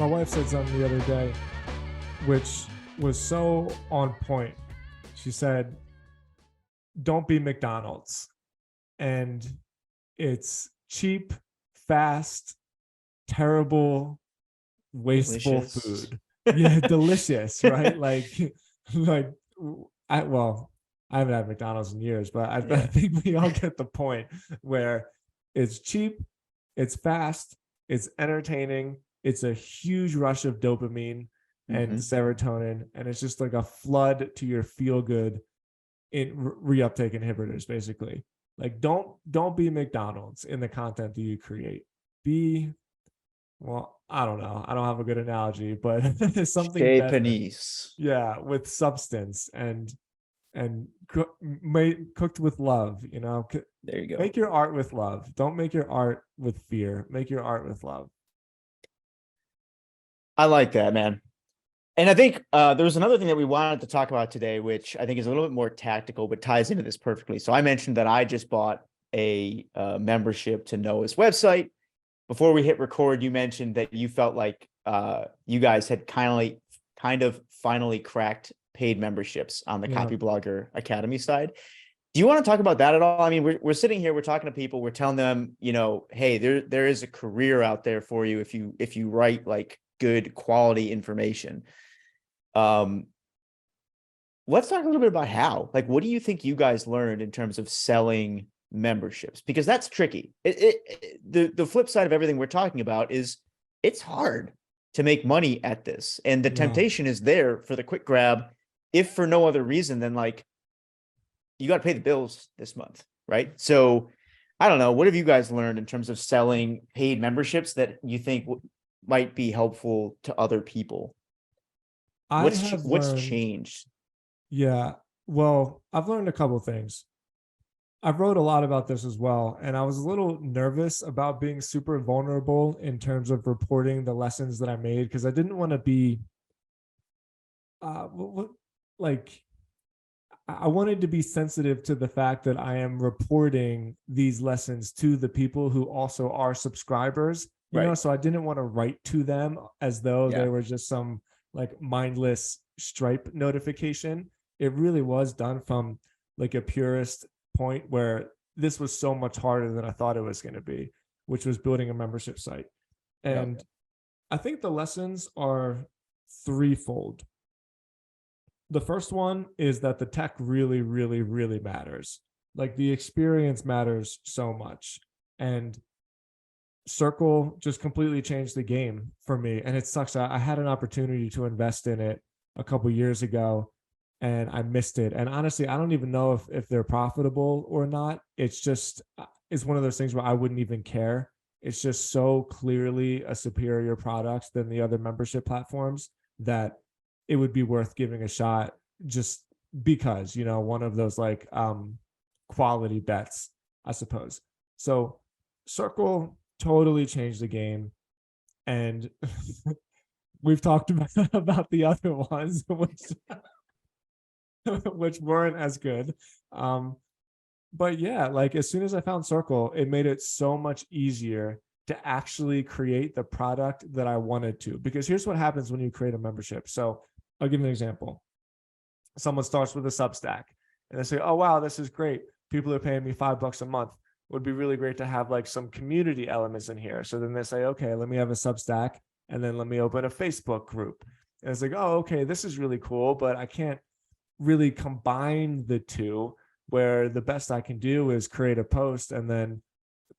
my wife said something the other day, which was so on point. She said, don't be McDonald's. And it's cheap, fast, terrible, wasteful Delicious. food. Yeah, delicious, right? Like I haven't had McDonald's in years, but I Yeah. think we all get the point where it's cheap, it's fast, it's entertaining, it's a huge rush of dopamine and Hmm. serotonin, and it's just like a flood to your feel good in reuptake inhibitors, basically. Like don't be McDonald's in the content that you create. Be, well, I don't know. I don't have a good analogy, but something Chez better. Panisse. Yeah, with substance and cooked with love, There you go. make your art with love. Don't make your art with fear. Make your art with love. I like that, man. And I think there was another thing that we wanted to talk about today, which I think is a little bit more tactical, but ties into this perfectly. So I mentioned that I just bought a membership to Noah's website. Before we hit record, you mentioned that you felt like you guys had kind of finally cracked paid memberships on the Yeah. Copyblogger Academy side. Do you want to talk about that at all? I mean, we're sitting here, we're talking to people, we're telling them, hey, there is a career out there for you if you write like good quality information. Let's talk a little bit about how. Like, what do you think you guys learned in terms of selling memberships? Because that's tricky. The flip side of everything we're talking about is it's hard to make money at this, and the Yeah. temptation is there for the quick grab, if for no other reason than like you got to pay the bills this month, right? So I don't know. What have you guys learned in terms of selling paid memberships that you think might be helpful to other people? I have What's learned, changed? yeah, well, I've learned a couple things. I've wrote a lot about this as well, and I was a little nervous about being super vulnerable in terms of reporting the lessons that I made because I didn't want to be uh like I wanted to be sensitive to the fact that I am reporting these lessons to the people who also are subscribers, Right. so I didn't want to write to them as though Yeah. they were just some like mindless Stripe notification. It really was done from like a purist point where this was so much harder than I thought it was going to be, which was building a membership site. Yep. And I think the lessons are threefold. The first one is that the tech really, really, really matters. Like the experience matters so much. And Circle just completely changed the game for me. And it sucks. I had an opportunity to invest in it a couple years ago and I missed it. And honestly, I don't even know if they're profitable or not. It's one of those things where I wouldn't even care. It's just so clearly a superior product than the other membership platforms that it would be worth giving a shot just because, one of those like quality bets, I suppose. So Circle totally changed the game. And we've talked about the other ones, which weren't as good. Um, but yeah, like as soon as I found Circle, it made it so much easier to actually create the product that I wanted to. Because here's what happens when you create a membership. So I'll give you an example. Someone starts with a Substack and they say, oh, wow, this is great. People are paying me $5 a month. It would be really great to have like some community elements in here. So then they say, okay, let me have a Substack and then let me open a Facebook group. And it's like, oh, okay, this is really cool, but I can't really combine the two where the best I can do is create a post and then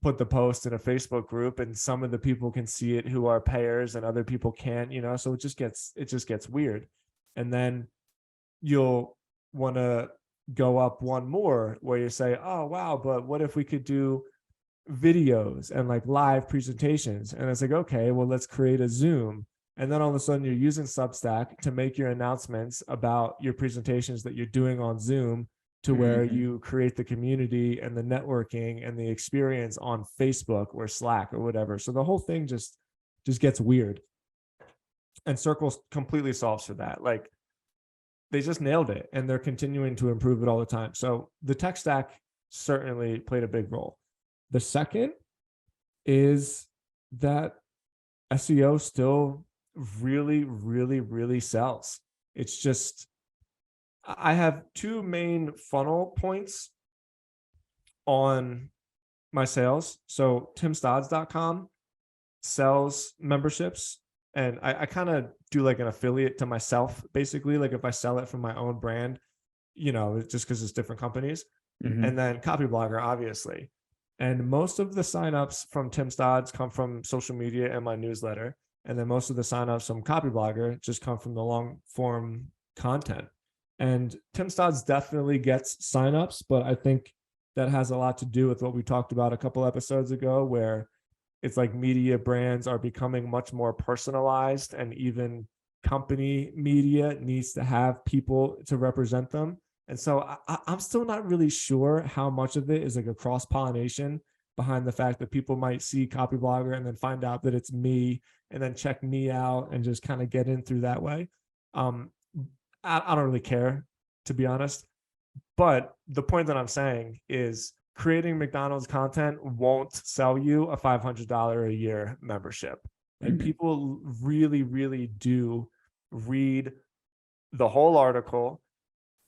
put the post in a Facebook group and some of the people can see it who are payers and other people can't, so it just gets weird. And then you'll want to go up one more where you say, oh, wow, but what if we could do videos and like live presentations? And it's like, okay, well, let's create a Zoom. And then all of a sudden you're using Substack to make your announcements about your presentations that you're doing on Zoom to where Mm-hmm. you create the community and the networking and the experience on Facebook or Slack or whatever. So the whole thing just gets weird. And Circle completely solves for that. Like they just nailed it and they're continuing to improve it all the time. So the tech stack certainly played a big role. The second is that SEO still really, really, really sells. It's just, I have two main funnel points on my sales. So timstodds.com sells memberships, and I kind of do like an affiliate to myself, basically. Like if I sell it from my own brand, just because it's different companies. Mhm. And then Copyblogger, obviously. And most of the signups from Tim Stodds come from social media and my newsletter. And then most of the signups from Copyblogger just come from the long form content. And Tim Stodds definitely gets signups, but I think that has a lot to do with what we talked about a couple episodes ago, where it's like media brands are becoming much more personalized, and even company media needs to have people to represent them. And so I'm still not really sure how much of it is like a cross pollination behind the fact that people might see Copyblogger and then find out that it's me and then check me out and just kind of get in through that way. Um, I don't really care, to be honest. But the point that I'm saying is creating McDonald's content won't sell you a $500 a year membership. Like Mhm. people really, really do read the whole article,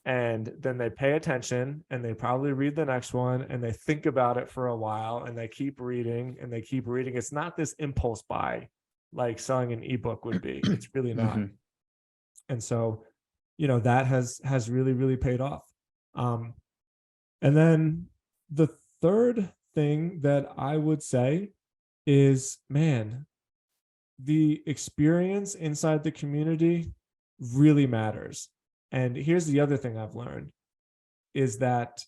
and then they pay attention, and they probably read the next one, and they think about it for a while, and they keep reading and they keep reading. It's not this impulse buy like selling an ebook would be. It's really not. Mhm. And so, that has really, really paid off. Um, and then the third thing that I would say is, man, the experience inside the community really matters. And here's the other thing I've learned is that,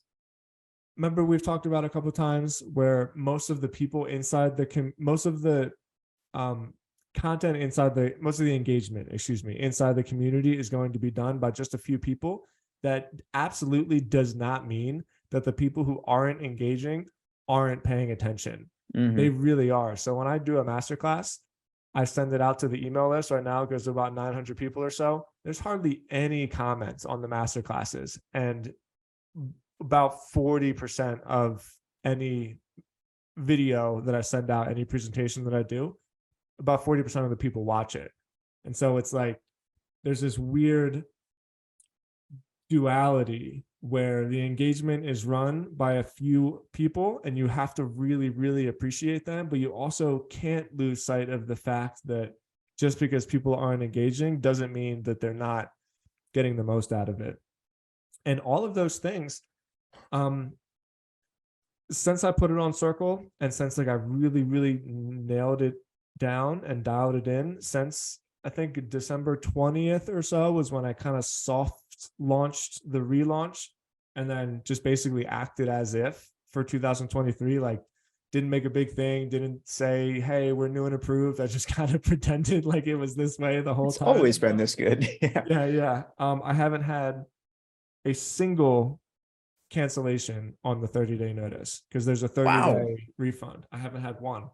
remember we've talked about a couple of times where most of the people inside most of the um, content inside most of the engagement, excuse me, inside the community is going to be done by just a few people. That absolutely does not mean that the people who aren't engaging aren't paying attention. They Mhm. really are. So when I do a masterclass, I send it out to the email list. Right now it goes to about 900 people or so. There's hardly any comments on the master classes, and about 40% of any video that I send out, any presentation that I do, about 40% of the people watch it. And so it's like there's this weird duality where the engagement is run by a few people and you have to really, really appreciate them, but you also can't lose sight of the fact that just because people aren't engaging doesn't mean that they're not getting the most out of it. And all of those things, um, since I put it on Circle, and since like I really, really nailed it down and dialed it in, since I think December 20th or so was when I kind of soft launched the relaunch, and then just basically acted as if for 2023, like didn't make a big thing, didn't say, hey, we're new and approved. I just kind of pretended like it was this way the whole It's time. always been this good. Yeah. Yeah, yeah. I haven't had a single cancellation on the 30-day notice because there's a Wow. 30-day refund. I haven't had one,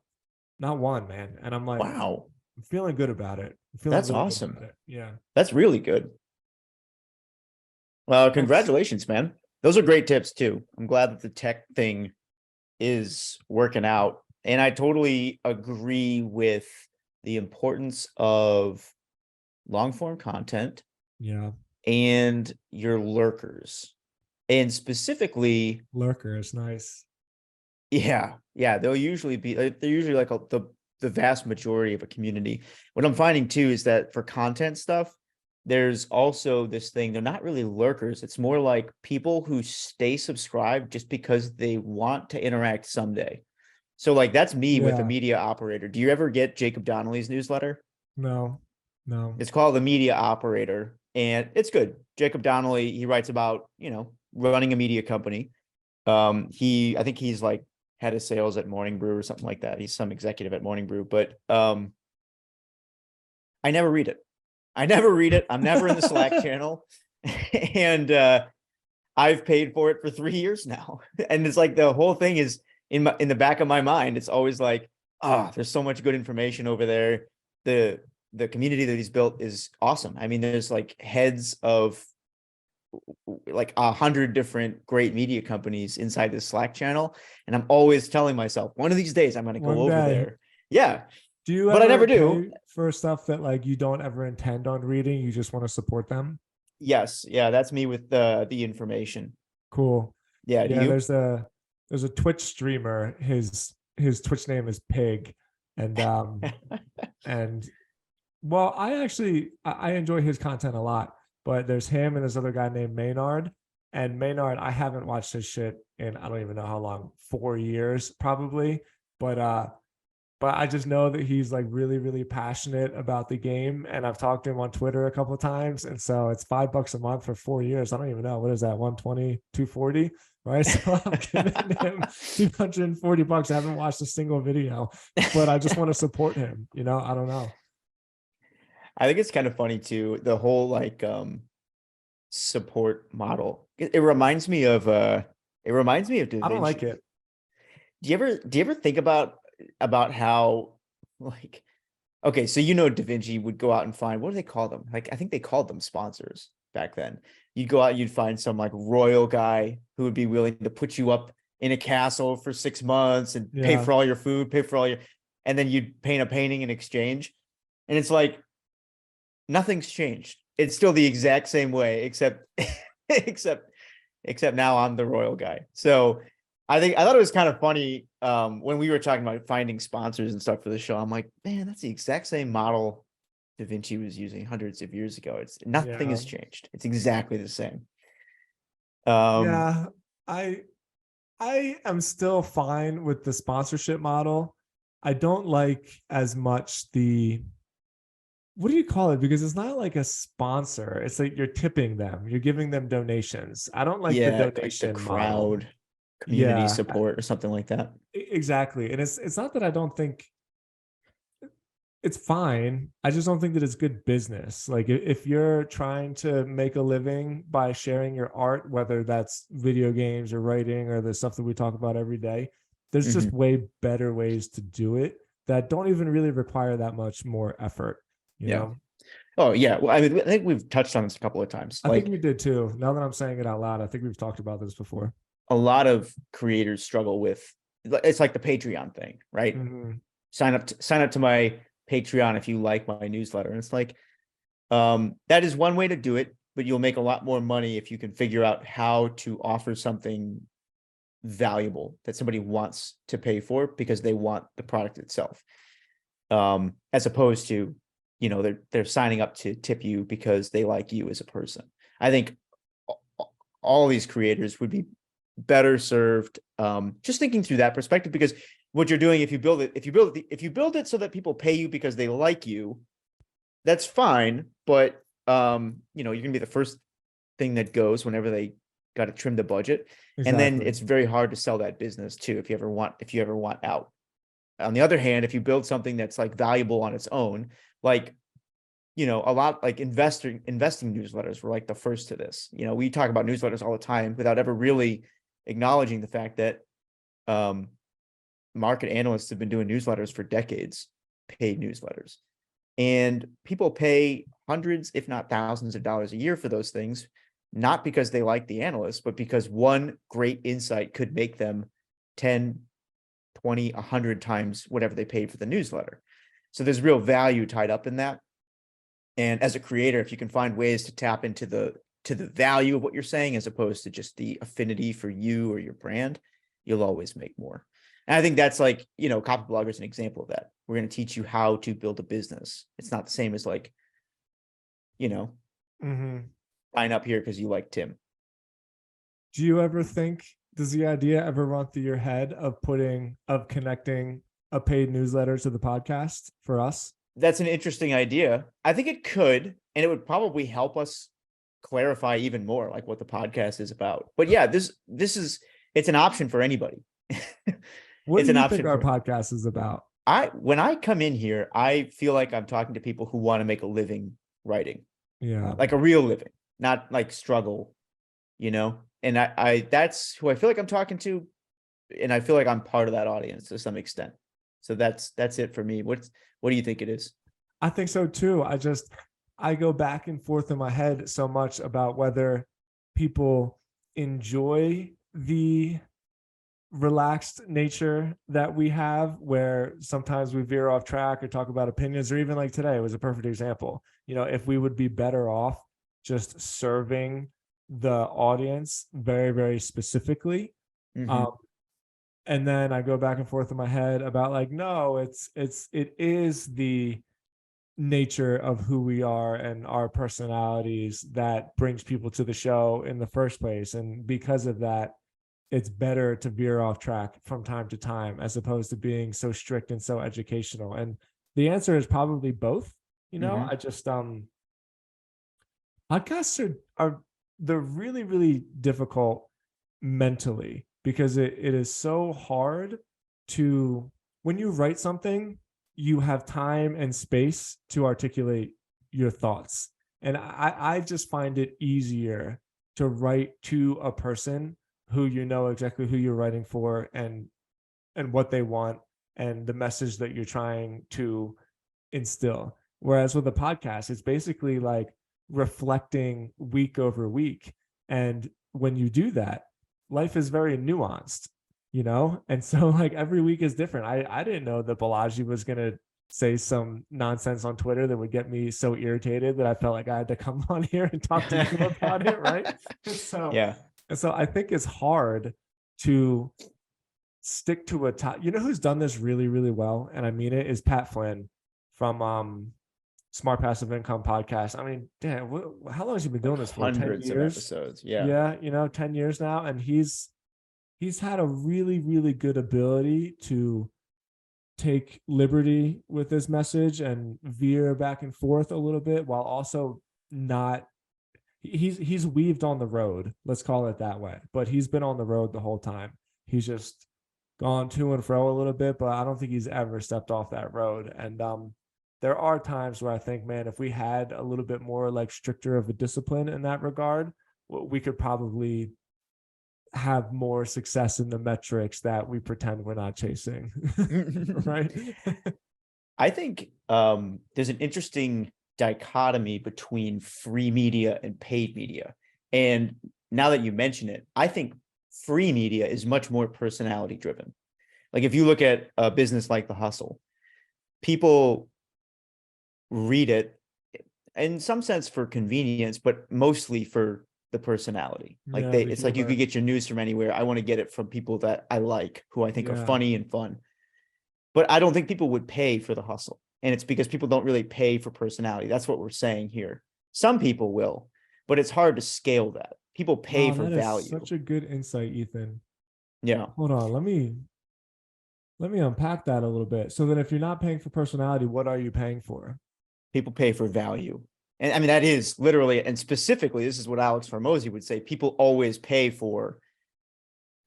not one, man. And I'm like, Wow. I'm feeling good about it. I'm feeling That's really good awesome. about it. Yeah. That's really good. Well, Thanks. congratulations, man. Those are great tips too. I'm glad that the tech thing is working out. And I totally agree with the importance of long form content Yeah. and your lurkers. And specifically, Lurker is nice. yeah, they'll usually be they're usually like the vast majority of a community. What I'm finding too is that for content stuff, there's also this thing, they're not really lurkers. It's more like people who stay subscribed just because they want to interact someday. So like that's me with a Yeah. media operator. Do you ever get Jacob Donnelly's newsletter? No, no. It's called The Media Operator, and it's good. Jacob Donnelly, he writes about, running a media company. I think he's like head of sales at Morning Brew or something like that. He's some executive at Morning Brew, but I never read it. I never read it. I'm never in the Slack channel. And I've paid for it for 3 years now. And it's like the whole thing is in the back of my mind. It's always like, there's so much good information over there. The community that he's built is awesome. I mean, there's like heads of like 100 different great media companies inside this Slack channel. And I'm always telling myself, one of these days I'm going to go One over day. there. Yeah. Do you but I never ever do. pay for stuff that like you don't ever intend on reading? You just want to support them? Yes, yeah, that's me with the information. Cool. Yeah, do Yeah, you? there's a Twitch streamer. His Twitch name is Pig. And and well, I enjoy his content a lot, but there's him and this other guy named Maynard. And Maynard, I haven't watched his shit in I don't even know how long, 4 years probably. But I just know that he's like really, really passionate about the game. And I've talked to him on Twitter a couple of times. And so it's $5 a month for 4 years. I don't even know. What is that? 120, 240, right? So I'm giving him $240. I haven't watched a single video, but I just want to support him. I don't know. I think it's kind of funny too, the whole like support model. It reminds me of Da I don't like Vinci. it. Do you ever think about how like okay, so Da Vinci would go out and find, what do they call them? Like I think they called them sponsors back then. You'd go out and you'd find some like royal guy who would be willing to put you up in a castle for 6 months and pay Yeah. for all your food, pay for all your, and then you'd paint a painting in exchange. And it's like nothing's changed. It's still the exact same way, except except now I'm the royal guy. So I thought it was kind of funny when we were talking about finding sponsors and stuff for the show. I'm like, man, that's the exact same model Da Vinci was using hundreds of years ago. It's nothing Yeah. has changed. It's exactly the same. Um, Yeah. I I am still fine with the sponsorship model. I don't like as much the what do you call it? Because it's not like a sponsor. It's like you're tipping them. You're giving them donations. I don't like the yeah, like the donation model. crowd community Yeah, support or something like that. exactly. And it's not that I don't think it's fine. I just don't think that it's good business. Like if you're trying to make a living by sharing your art, whether that's video games or writing or the stuff that we talk about every day, there's just Mhm. way better ways to do it that don't even really require that much more effort, you Yeah. know? Oh yeah. Well, I mean, I think we've touched on this a couple of times. I think Like we did too. Now that I'm saying it out loud, I think we've talked about this before. a lot of creators struggle with, it's like the Patreon thing, right? Mhm. Sign up to my Patreon if you like my newsletter. And it's like, that is one way to do it, but you'll make a lot more money if you can figure out how to offer something valuable that somebody wants to pay for because they want the product itself. As opposed to, they're signing up to tip you because they like you as a person. I think all these creators would be better served just thinking through that perspective, because what you're doing, if you build it so that people pay you because they like you, that's fine. But you're gonna be the first thing that goes whenever they got to trim the budget. And then Exactly. it's very hard to sell that business too if you ever want out. On the other hand, if you build something that's like valuable on its own, like a lot like investing newsletters were like the first to this. We talk about newsletters all the time without ever really acknowledging the fact that market analysts have been doing newsletters for decades, paid newsletters, and people pay hundreds, if not thousands of dollars a year for those things, not because they like the analyst, but because one great insight could make them 10, 20, 100 times whatever they paid for the newsletter. So there's real value tied up in that. And as a creator, if you can find ways to tap into the value of what you're saying, as opposed to just the affinity for you or your brand, you'll always make more. And I think that's like, Copyblogger is an example of that. We're going to teach you how to build a business. It's not the same as like, Mhm. sign up here because you like Tim. Do you ever think, does the idea ever run through your head of connecting a paid newsletter to the podcast for us? That's an interesting idea. I think it could, and it would probably help us clarify even more like what the podcast is about. But yeah, it's an option for anybody. What It's do an you think option our for podcast is about? when I come in here, I feel like I'm talking to people who want to make a living writing, Yeah. like a real living, not like struggle, and I that's who I feel like I'm talking to, and I feel like I'm part of that audience to some extent. So that's it for me. What do you think it is? I think so too. I go back and forth in my head so much about whether people enjoy the relaxed nature that we have, where sometimes we veer off track or talk about opinions, or even like today was a perfect example. If we would be better off just serving the audience very, very specifically. Mhm. And then I go back and forth in my head about like, no, it is the nature of who we are and our personalities that brings people to the show in the first place. And because of that, it's better to veer off track from time to time as opposed to being so strict and so educational. And the answer is probably both. Mhm. I just podcasts are they're really, really difficult mentally, because it is so hard to, when you write something, you have time and space to articulate your thoughts. And I just find it easier to write to a person who exactly who you're writing for, and what they want, and the message that you're trying to instill. Whereas with a podcast, it's basically like reflecting week over week. And when you do that, life is very nuanced. And so like every week is different. I didn't know that Balaji was gonna say some nonsense on Twitter that would get me so irritated that I felt like I had to come on here and talk to you about it, right? And so Yeah. and so I think it's hard to stick to a top. Who's done this really, really well, and I mean it, is Pat Flynn from Smart Passive Income podcast. I mean, damn, how long has he been Like doing this for? 10 hundreds of years? episodes. Yeah. Yeah, 10 years now. And he's had a really, really good ability to take liberty with his message and veer back and forth a little bit, while also not, he's weaved on the road, let's call it that way. But he's been on the road the whole time. He's just gone to and fro a little bit, but I don't think he's ever stepped off that road. And there are times where I think, man, if we had a little bit more like stricter of a discipline in that regard, we could probably have more success in the metrics that we pretend we're not chasing. Right? I think there's an interesting dichotomy between free media and paid media. And now that you mention it, I think free media is much more personality driven. Like if you look at a business like The Hustle, people read it in some sense for convenience, but mostly for the personality. Like Yeah, the it's like you could humor. get your news from anywhere. I want to get it from people that I like, who I think are Yeah. funny and fun. But I don't think people would pay for The Hustle. And it's because people don't really pay for personality. That's what we're saying here. Some people will, but it's hard to scale that. People pay Wow, for that is value. such a good insight, Ethan. Yeah. Hold on, let me unpack that a little bit. So then if you're not paying for personality, what are you paying for? People pay for value. And I mean, that is literally, and specifically, this is what Alex Hormozy would say. People always pay for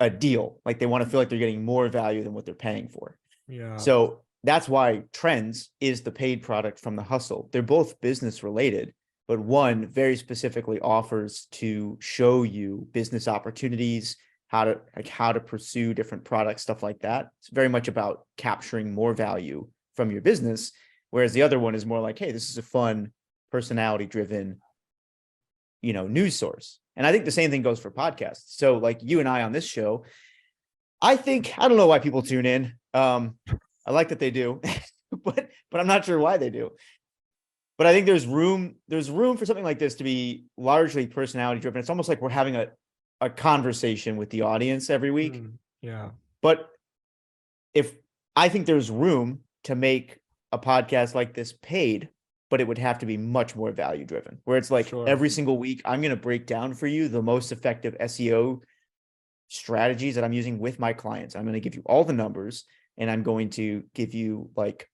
a deal. Like they want to feel like they're getting more value than what they're paying for. Yeah. So that's why Trends is the paid product from The Hustle. They're both business related, but one very specifically offers to show you business opportunities, how to pursue different products, stuff like that. It's very much about capturing more value from your business. Whereas the other one is more like, hey, this is a fun, personality driven, news source. And I think the same thing goes for podcasts. So like you and I on this show, I don't know why people tune in. I like that they do, but I'm not sure why they do. But I think there's room for something like this to be largely personality driven. It's almost like we're having a conversation with the audience every week. Yeah. But if I think there's room to make a podcast like this paid, but it would have to be much more value driven, where it's like Sure. every single week, I'm going to break down for you the most effective SEO strategies that I'm using with my clients. I'm going to give you all the numbers, and I'm going to give you like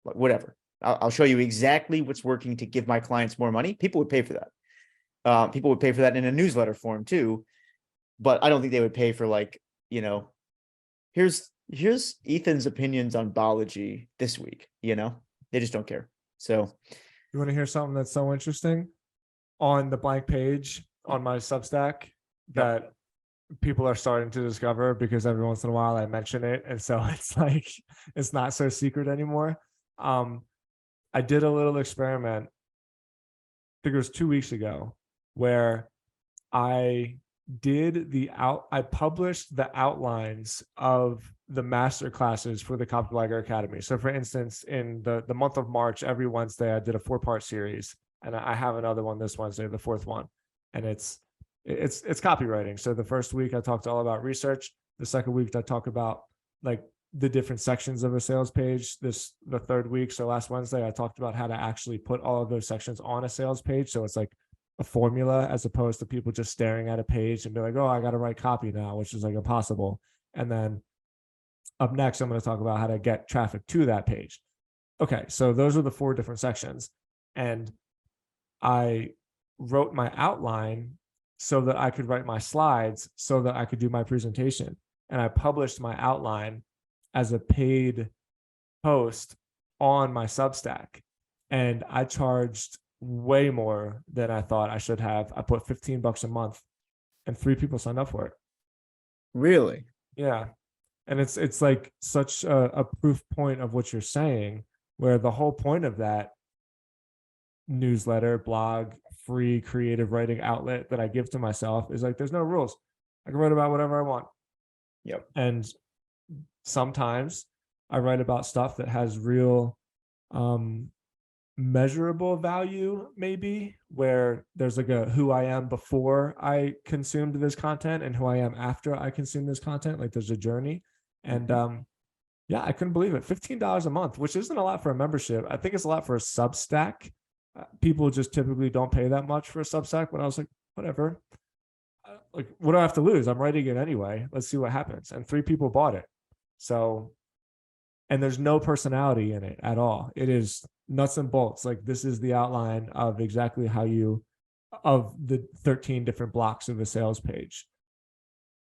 whatever. I'll show you exactly what's working to give my clients more money. People would pay for that. People would pay for that in a newsletter form too, but I don't think they would pay for like, here's Ethan's opinions on biology this week. They just don't care. So You want to hear something that's so interesting? On the blank page on my Substack that people are starting to discover, because every once in a while I mention it, and so it's like it's not so secret anymore. I did a little experiment, I think it was 2 weeks ago, where I I published the outlines of the master classes for the Copywriter Academy. So for instance, in the month of March, every Wednesday I did a 4-part series, and I have another one this Wednesday, the 4th one. And it's copywriting. So the first week I talked all about research. The second week I talk about like the different sections of a sales page. The third week, so last Wednesday, I talked about how to actually put all of those sections on a sales page. So it's like a formula, as opposed to people just staring at a page and be like, oh, I got to write copy now, which is like impossible. And then up next, I'm going to talk about how to get traffic to that page. Okay, so those are the 4 different sections. And I wrote my outline so that I could write my slides so that I could do my presentation. And I published my outline as a paid post on my Substack. And I charged way more than I thought I should have. I put $15 a month, and 3 people signed up for it. Really? Yeah. And it's like such a proof point of what you're saying, where the whole point of that newsletter, blog, free creative writing outlet that I give to myself is like, there's no rules. I can write about whatever I want. Yep. And sometimes I write about stuff that has real measurable value, maybe, where there's like a who I am before I consumed this content and who I am after I consume this content. Like there's a journey. And yeah, I couldn't believe it. $15 a month, which isn't a lot for a membership. I think it's a lot for a Substack. People just typically don't pay that much for a Substack, but I was like, whatever. Like, what do I have to lose? I'm writing it anyway. Let's see what happens. And 3 people bought it. So, and there's no personality in it at all. It is nuts and bolts. Like, this is the outline of exactly how of the 13 different blocks of a sales page.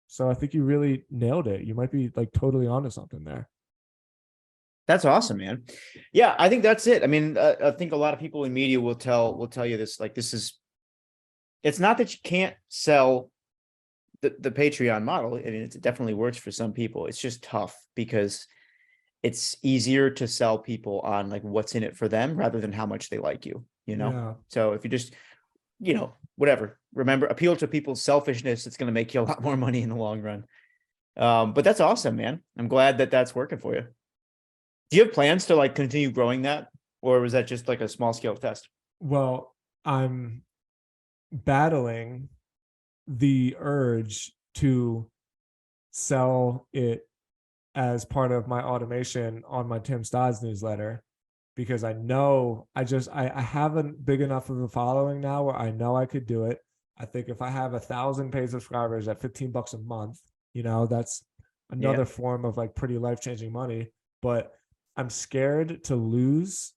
So I think you really nailed it. You might be like totally onto something there. That's awesome, man. Yeah, I think that's it. I mean, I think a lot of people in media will tell you this, like, it's not that you can't sell the Patreon model. I mean, it definitely works for some people. It's just tough because it's easier to sell people on like what's in it for them rather than how much they like you, Yeah. So if you just, whatever, remember, appeal to people's selfishness, it's going to make you a lot more money in the long run. But that's awesome, man. I'm glad that that's working for you. Do you have plans to like continue growing that, or was that just like a small scale test? Well, I'm battling the urge to sell it as part of my automation on my Tim Stodds newsletter, because I know I have a big enough of a following now where I know I could do it. I think if I have 1,000 paid subscribers at $15 a month, that's another form of like pretty life-changing money. But I'm scared to lose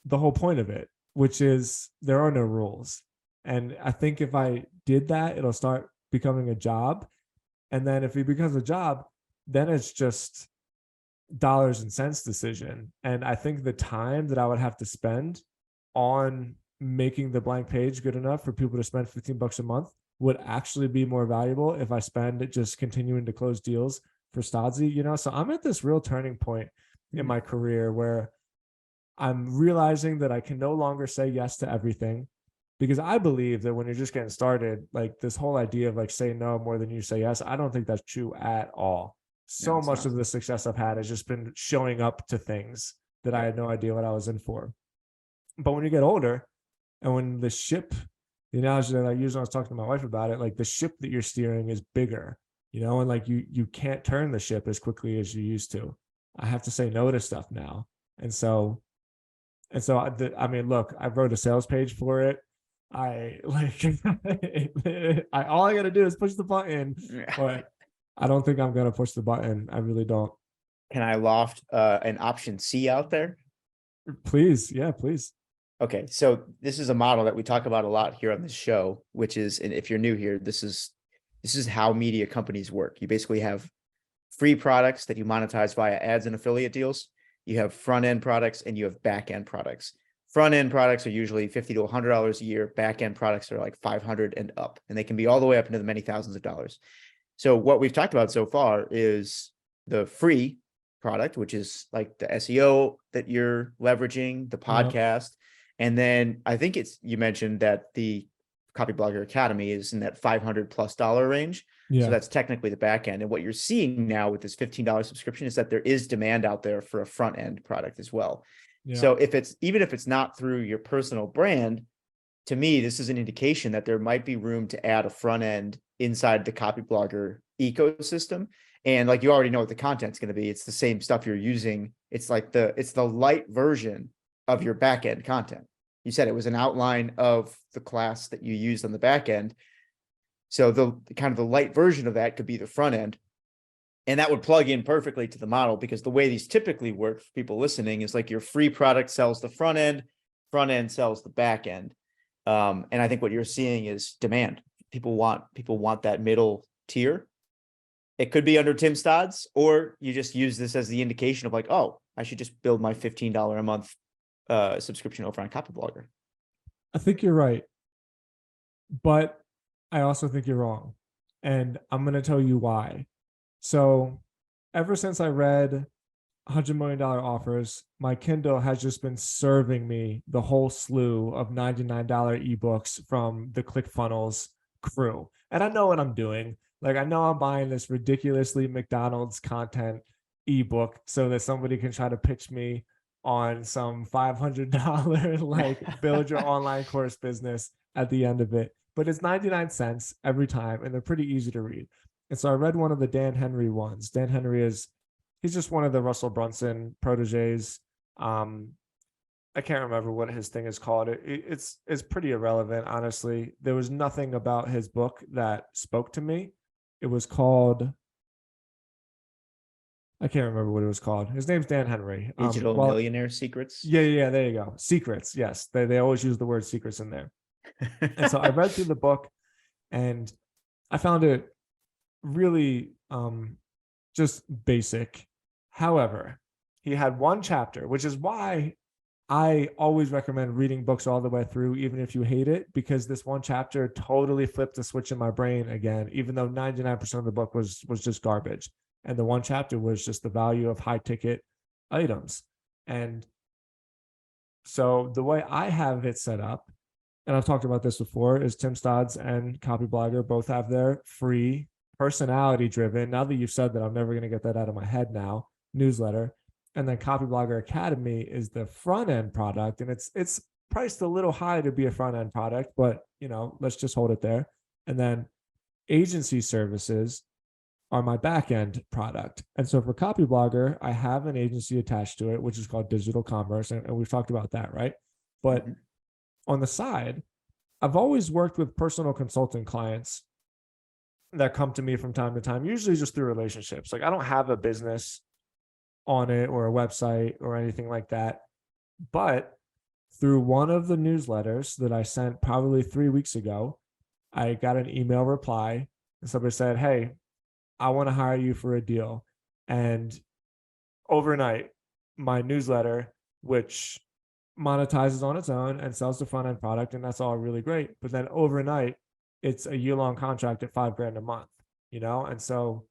the whole point of it, which is there are no rules. And I think if I did that, it'll start becoming a job. And then if it becomes a job, then it's just dollars and cents decision. And I think the time that I would have to spend on making the blank page good enough for people to spend $15 a month would actually be more valuable if I spend it just continuing to close deals for Stodsy, So I'm at this real turning point in my career where I'm realizing that I can no longer say yes to everything, because I believe that when you're just getting started, like this whole idea of like say no more than you say yes, I don't think that's true at all. So much of the success I've had has just been showing up to things that I had no idea what I was in for. But when you get older, and when the ship, the analogy that I used when I was talking to my wife about it, like the ship that you're steering is bigger, and like you can't turn the ship as quickly as you used to. I have to say no to stuff now. And so I mean, look, I wrote a sales page for it. I like, all I got to do is push the button, but I don't think I'm going to push the button. I really don't. Can I loft an option C out there? Please. Yeah, please. Okay. So this is a model that we talk about a lot here on this show, which is, and if you're new here, this is how media companies work. You basically have free products that you monetize via ads and affiliate deals. You have front end products and you have back end products. Front end products are usually $50 to $100 a year. Back end products are like $500 and up, and they can be all the way up into the many thousands of dollars. So what we've talked about so far is the free product, which is like the SEO that you're leveraging, the podcast. And then I think you mentioned that the Copyblogger Academy is in that $500+ range. So Yeah. that's technically the back end. And what you're seeing now with this $15 subscription is that there is demand out there for a front end product as well. Yeah. So even if it's not through your personal brand, to me, this is an indication that there might be room to add a front end inside the Copyblogger ecosystem. And like, you already know what the content's going to be. It's the same stuff you're using. It's like it's the light version of your back end content. You said it was an outline of the class that you used on the back end. So the kind of the light version of that could be the front end. And that would plug in perfectly to the model, because the way these typically work for people listening is like your free product sells the front end sells the back end. And I think what you're seeing is demand. People want that middle tier. It could be under Tim Stodds, or you just use this as the indication of like, oh, I should just build my $15 a month subscription over on Copyblogger. I think you're right, but I also think you're wrong. And I'm going to tell you why. So ever since I read $100 million offers, my Kindle has just been serving me the whole slew of $99 ebooks from the ClickFunnels crew. And I know what I'm doing. Like, I know I'm buying this ridiculously McDonald's content ebook so that somebody can try to pitch me on some $500 like build your online course business at the end of it. But it's 99 cents every time, and they're pretty easy to read. And so I read one of the Dan Henry ones. Dan Henry he's just one of the Russell Brunson proteges. I can't remember what his thing is called. It's pretty irrelevant, honestly. There was nothing about his book that spoke to me. It was called, I can't remember what it was called. His name's Dan Henry. Digital Millionaire Secrets. Yeah, there you go. Secrets, yes. They always use the word secrets in there. And so I read through the book, and I found it really just basic. However, he had one chapter, which is why I always recommend reading books all the way through, even if you hate it, because this one chapter totally flipped a switch in my brain again, even though 99% of the book was just garbage. And the one chapter was just the value of high ticket items. And so the way I have it set up, and I've talked about this before, is Tim Stodds and Copyblogger both have their free, personality driven, now that you've said that, I'm never going to get that out of my head now, newsletter. And then Copyblogger Academy is the front end product, and it's priced a little high to be a front end product, but let's just hold it there. And then agency services are my back end product. And so for Copyblogger, I have an agency attached to it, which is called Digital Commerce, and we've talked about that, right? But on the side, I've always worked with personal consulting clients that come to me from time to time, usually just through relationships. Like, I don't have a business on it or a website or anything like that. But through one of the newsletters that I sent probably 3 weeks ago, I got an email reply, and somebody said, hey, I want to hire you for a deal. And overnight, my newsletter, which monetizes on its own and sells the front end product, and that's all really great. But then overnight, it's a year-long contract at $5,000 a month, And so,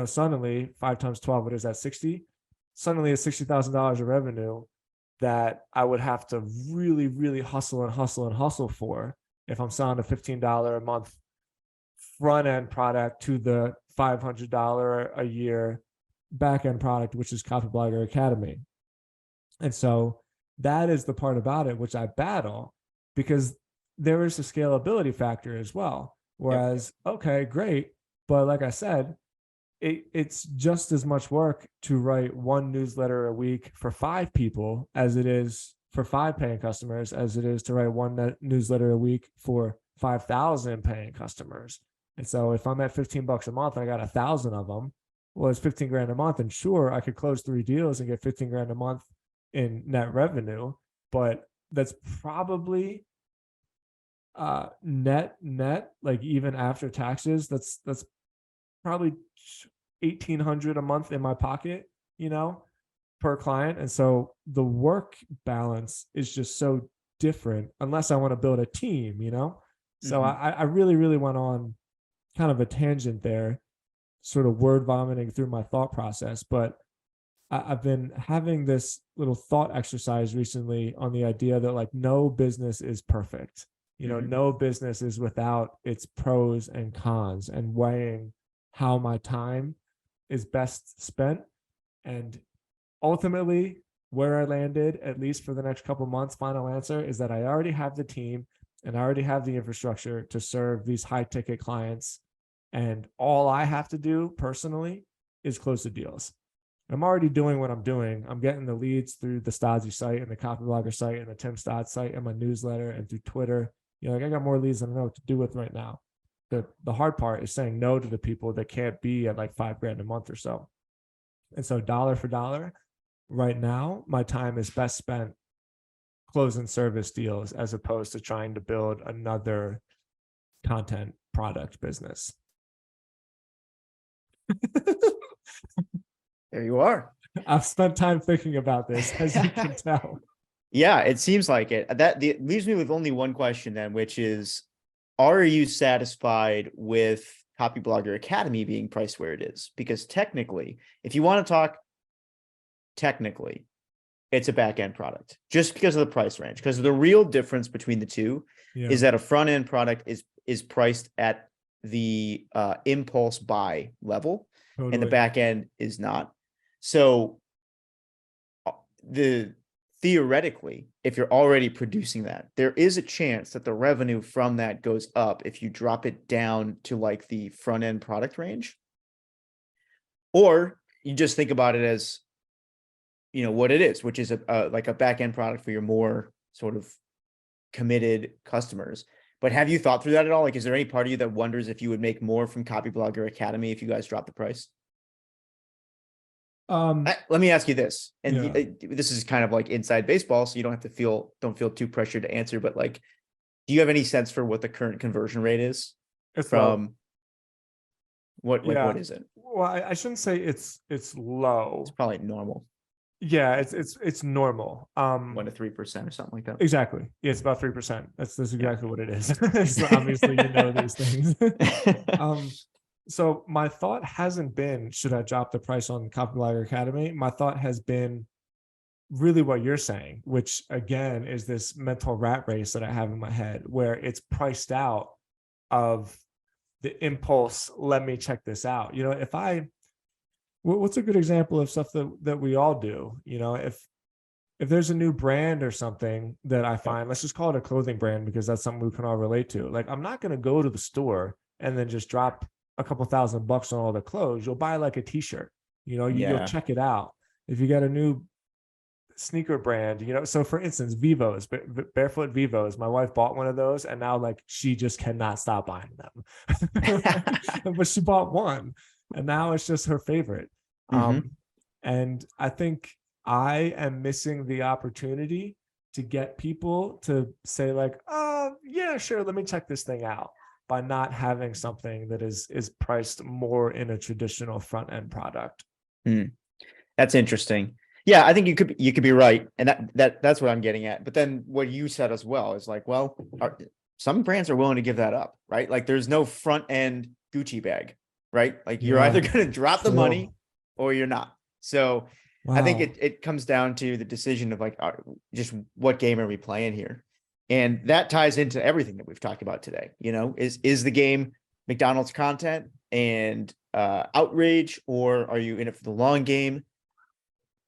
suddenly 5 times 12, what is that, 60? Suddenly it's $60,000 of revenue that I would have to really, really hustle for if I'm selling a $15 a month front end product to the $500 a year back end product, which is Copyblogger Academy. And so that is the part about it which I battle, because there is a scalability factor as well. Whereas, okay, great, but like I said, it's just as much work to write one newsletter a week for 5 people as it is for 5 paying customers, as it is to write one newsletter a week for 5,000 paying customers. And so if I'm at $15 a month, I got 1,000 of them. Well, it's $15,000 a month, and sure, I could close 3 deals and get $15,000 a month in net revenue, but that's probably net, like even after taxes, that's probably $1,800 a month in my pocket, per client. And so the work balance is just so different, unless I want to build a team, So I really, really went on kind of a tangent there, sort of word vomiting through my thought process. But I've been having this little thought exercise recently on the idea that, like, no business is perfect. No business is without its pros and cons, and weighing how my time is best spent. And ultimately, where I landed, at least for the next couple months, final answer is that I already have the team and I already have the infrastructure to serve these high ticket clients. And all I have to do personally is close the deals. I'm already doing what I'm doing. I'm getting the leads through the Stodzy site and the Copyblogger site and the Tim Stodz site and my newsletter and through Twitter. I got more leads than I know what to do with right now. The hard part is saying no to the people that can't be at like $5,000 a month or so. And so dollar for dollar, right now, my time is best spent closing service deals as opposed to trying to build another content product business. There you are. I've spent time thinking about this, as you can tell. Yeah, it seems like it. That leaves me with only one question then, which is, are you satisfied with Copyblogger Academy being priced where it is? Because technically, if you want to talk technically, it's a back-end product just because of the price range. Because the real difference between the two is that a front-end product is priced at the impulse buy level, and the back end is not. So theoretically, if you're already producing that, there is a chance that the revenue from that goes up if you drop it down to like the front end product range. Or you just think about it as, what it is, which is like a back end product for your more sort of committed customers. But have you thought through that at all? Like, is there any part of you that wonders if you would make more from Copyblogger Academy if you guys drop the price? Let me ask you this, and this is kind of like inside baseball, so you don't feel too pressured to answer. But like, do you have any sense for what the current conversion rate is from what is it? Well, I shouldn't say it's low. It's probably normal. Yeah, it's normal. 1 to 3% or something like that. Exactly. Yeah, it's about 3%. That's exactly what it is. So obviously, these things. So my thought hasn't been, should I drop the price on Copyblogger Academy? My thought has been really what you're saying, which again is this mental rat race that I have in my head, where it's priced out of the impulse. Let me check this out. What's a good example of stuff that we all do? If there's a new brand or something that I find, let's just call it a clothing brand because that's something we can all relate to. Like, I'm not going to go to the store and then just drop a couple $1,000 on all the clothes. You'll buy like a t-shirt, you'll check it out. If you got a new sneaker brand, so for instance, Vivos, Barefoot Vivos, my wife bought one of those and now like she just cannot stop buying them. But she bought one and now it's just her favorite. And I think I am missing the opportunity to get people to say like, oh yeah, sure, let me check this thing out, by not having something that is priced more in a traditional front end product. That's interesting. Yeah, I think you could be right, and that's what I'm getting at. But then what you said as well is like, well, some brands are willing to give that up, right? Like, there's no front end Gucci bag, right? Like, you're either going to drop the money or you're not. So I think it comes down to the decision of like, just what game are we playing here? And that ties into everything that we've talked about today. Is the game McDonald's content and outrage, or are you in it for the long game?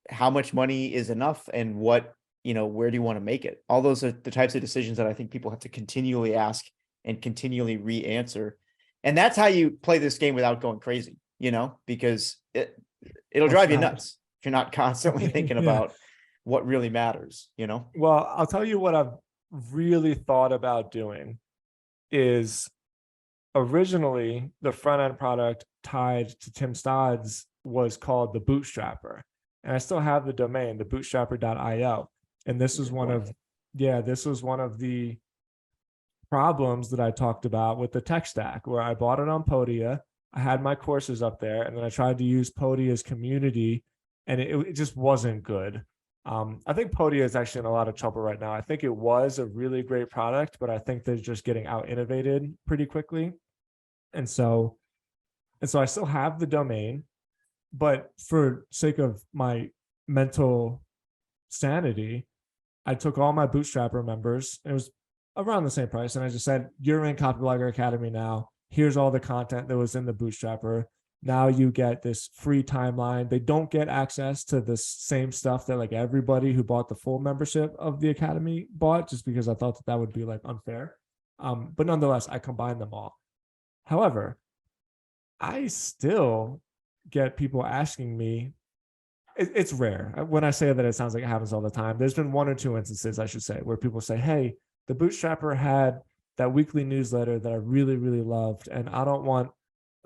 How much money is enough, and where do you want to make it? All those are the types of decisions that I think people have to continually ask and continually re-answer. And that's how you play this game without going crazy, because it'll drive you nuts if you're not constantly thinking about what really matters, Well, I'll tell you what I've really thought about doing is, originally the front end product tied to Tim Stodz was called the Bootstrapper, and I still have the domain, the bootstrapper.io. And this was one of the problems that I talked about with the tech stack, where I bought it on Podia. I had my courses up there, and then I tried to use Podia's community, and it just wasn't good. I think Podia is actually in a lot of trouble right now. I think it was a really great product, but I think they're just getting out innovated pretty quickly. And so I still have the domain, but for sake of my mental sanity, I took all my Bootstrapper members, and it was around the same price. And I just said, you're in Copyblogger Academy now. Here's all the content that was in the Bootstrapper. Now you get this free timeline. They don't get access to the same stuff that like everybody who bought the full membership of the Academy bought, just because I thought that would be like unfair. But nonetheless, I combined them all. However, I still get people asking me, it's rare. When I say that, it sounds like it happens all the time. There's been 1 or 2 instances, I should say, where people say, hey, the Bootstrapper had that weekly newsletter that I really, really loved, and I don't want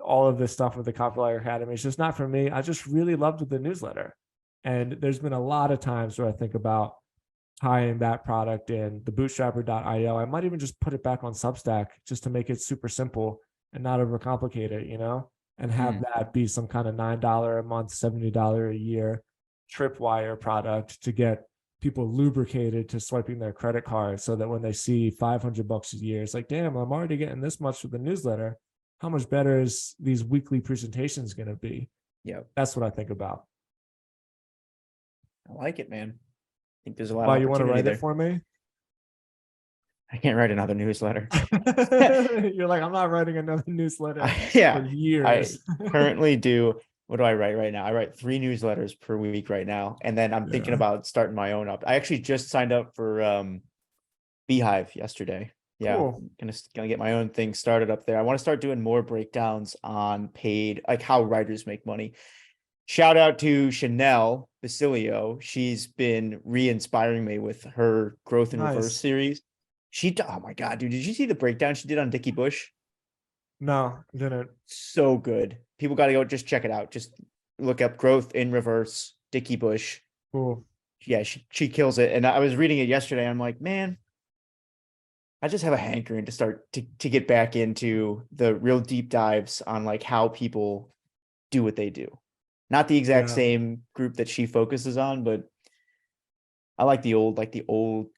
all of this stuff with the Copyblogger Academy. It's just not for me. I just really loved the newsletter. And there's been a lot of times where I think about tying that product in the bootstrapper.io. I might even just put it back on Substack just to make it super simple and not overcomplicate it, and have that be some kind of $9 a month, $70 a year tripwire product to get people lubricated to swiping their credit card, so that when they see $500 a year, it's like, damn, I'm already getting this much for the newsletter. How much better is these weekly presentations going to be? Yeah, that's what I think about. I like it, man. I think there's a lot Why, of you want to opportunity write there. it for me? I can't write another newsletter. You're like, I'm not writing another newsletter Yeah, for years. I currently do. What do I write right now? I write 3 newsletters per week right now, and then I'm thinking about starting my own up. I actually just signed up for Beehive yesterday. Yeah, Cool. I'm gonna get my own thing started up there. I want to start doing more breakdowns on paid, like how writers make money. Shout out to Chanel Basilio. She's been re-inspiring me with her Growth in Reverse Nice. series. Oh my God, dude, did you see the breakdown she did on Dickie Bush? No, didn't. So good. People got to go just check it out. Just look up Growth in Reverse, Dickie Bush. Cool. Yeah, she kills it. And I was reading it yesterday. I'm like, man, I just have a hankering to start to get back into the real deep dives on like how people do what they do. Not the exact same group that she focuses on, but I like the old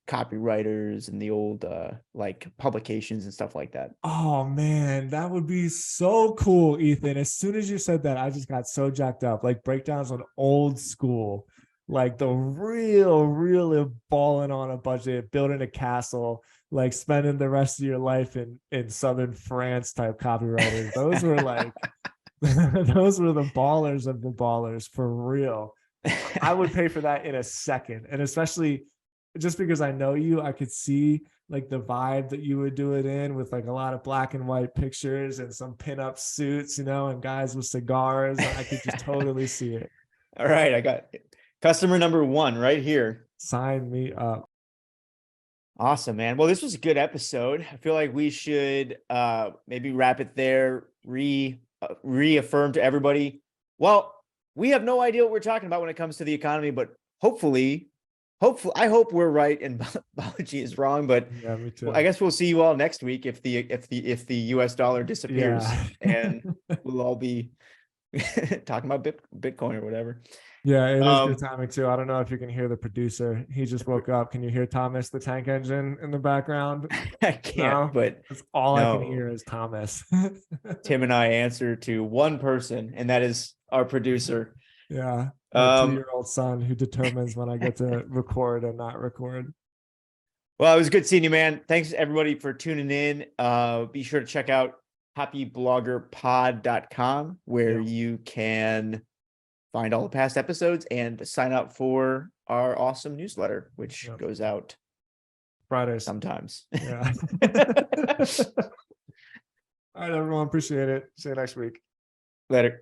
copywriters and the old like publications and stuff like that. Oh man, that would be so cool, Ethan. As soon as you said that, I just got so jacked up. Like breakdowns on old school, like the really balling on a budget, building a castle, like spending the rest of your life in southern France type copywriters. Those were like those were the ballers of the ballers for real. I would pay for that in a second. And especially just because I know you, I could see like the vibe that you would do it in, with like a lot of black and white pictures and some pinup suits, and guys with cigars. I could just totally see it. All right. I got customer number 1 right here. Sign me up. Awesome, man. Well, this was a good episode. I feel like we should maybe wrap it there, reaffirm to everybody. Well, we have no idea what we're talking about when it comes to the economy, but hopefully, I hope we're right and Balaji is wrong. But yeah, me too. I guess we'll see you all next week if the US dollar disappears, and we'll all be talking about Bitcoin or whatever. Yeah, it is good timing too. I don't know if you can hear the producer. He just woke up. Can you hear Thomas the tank engine in the background? I can't, but that's all I can hear is Thomas. Tim and I answer to one person, and that is our producer. Yeah, my 2-year-old son who determines when I get to record and not record. Well, it was good seeing you, man. Thanks everybody for tuning in. Be sure to check out happybloggerpod.com, where you can find all the past episodes and sign up for our awesome newsletter, which goes out Fridays sometimes. Yeah. All right, everyone. Appreciate it. See you next week. Later.